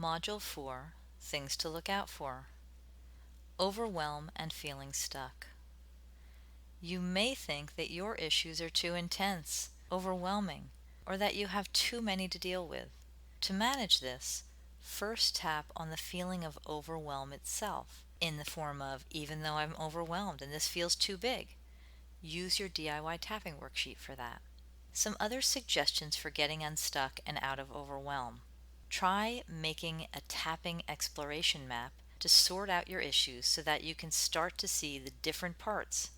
Module 4, Things to Look Out For. Overwhelm and feeling stuck. You may think that your issues are too intense, overwhelming, or that you have too many to deal with. To manage this, first tap on the feeling of overwhelm itself, in the form of, even though I'm overwhelmed and this feels too big. Use your DIY tapping worksheet for that. Some other suggestions for getting unstuck and out of overwhelm. Try making a tapping exploration map to sort out your issues so that you can start to see the different parts.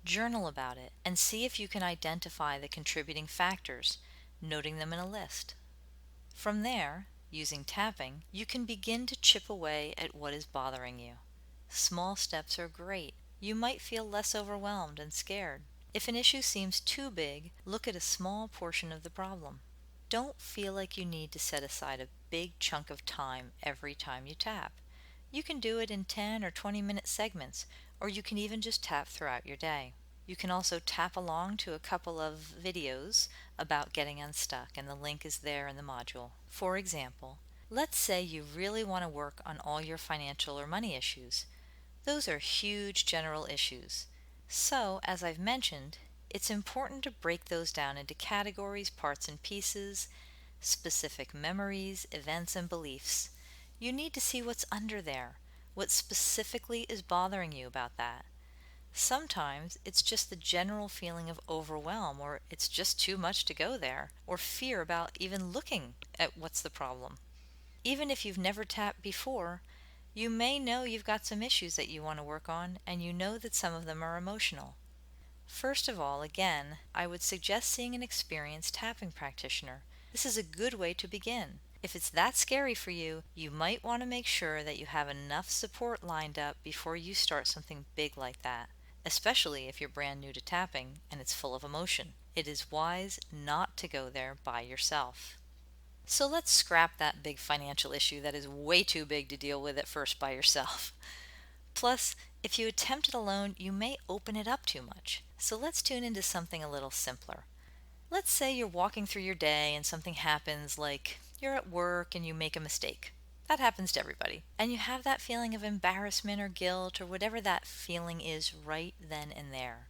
Journal about it and see if you can identify the contributing factors, noting them in a list. From there, using tapping, you can begin to chip away at what is bothering you. Small steps are great. You might feel less overwhelmed and scared. If an issue seems too big, look at a small portion of the problem. Don't feel like you need to set aside a big chunk of time every time you tap. You can do it in 10 or 20-minute segments, or you can even just tap throughout your day. You can also tap along to a couple of videos about getting unstuck, and the link is there in the module. For example, let's say you really want to work on all your financial or money issues. Those are huge general issues. So, as I've mentioned, it's important to break those down into categories, parts and pieces, specific memories, events, and beliefs. You need to see what's under there, what specifically is bothering you about that. Sometimes it's just the general feeling of overwhelm, or it's just too much to go there, or fear about even looking at what's the problem. Even if you've never tapped before, you may know you've got some issues that you want to work on, and you know that some of them are emotional. First of all, again, I would suggest seeing an experienced tapping practitioner. This is a good way to begin. If it's that scary for you, you might want to make sure that you have enough support lined up before you start something big like that, especially if you're brand new to tapping and it's full of emotion. It is wise not to go there by yourself. So let's scrap that big financial issue that is way too big to deal with at first by yourself. Plus, if you attempt it alone, you may open it up too much. So let's tune into something a little simpler. Let's say you're walking through your day and something happens, like you're at work and you make a mistake. That happens to everybody. And you have that feeling of embarrassment or guilt or whatever that feeling is right then and there.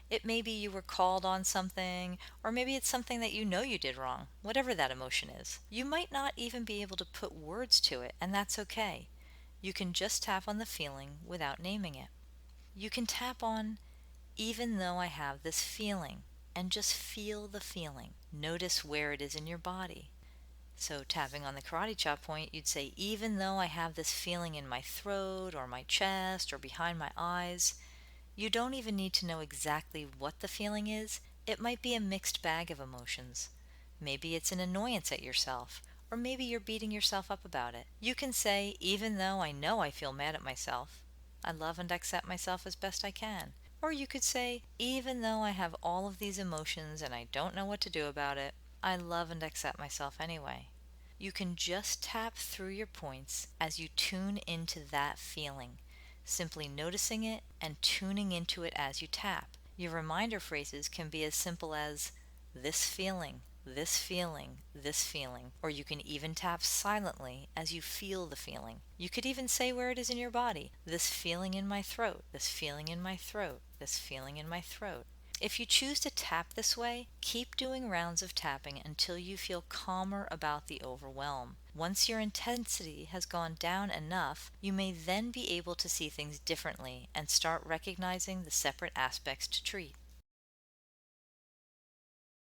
It may be you were called on something, or maybe it's something that you know you did wrong, whatever that emotion is. You might not even be able to put words to it, and that's okay. You can just tap on the feeling without naming it. You can tap on, even though I have this feeling, and just feel the feeling. Notice where it is in your body. So tapping on the karate chop point, you'd say, even though I have this feeling in my throat or my chest or behind my eyes. You don't even need to know exactly what the feeling is. It might be a mixed bag of emotions. Maybe it's an annoyance at yourself, or maybe you're beating yourself up about it. You can say, even though I know I feel mad at myself, I love and accept myself as best I can. Or you could say, even though I have all of these emotions and I don't know what to do about it, I love and accept myself anyway. You can just tap through your points as you tune into that feeling, simply noticing it and tuning into it as you tap. Your reminder phrases can be as simple as this feeling, this feeling, this feeling, or you can even tap silently as you feel the feeling. You could even say where it is in your body. This feeling in my throat, this feeling in my throat, this feeling in my throat. If you choose to tap this way, keep doing rounds of tapping until you feel calmer about the overwhelm. Once your intensity has gone down enough, you may then be able to see things differently and start recognizing the separate aspects to treat.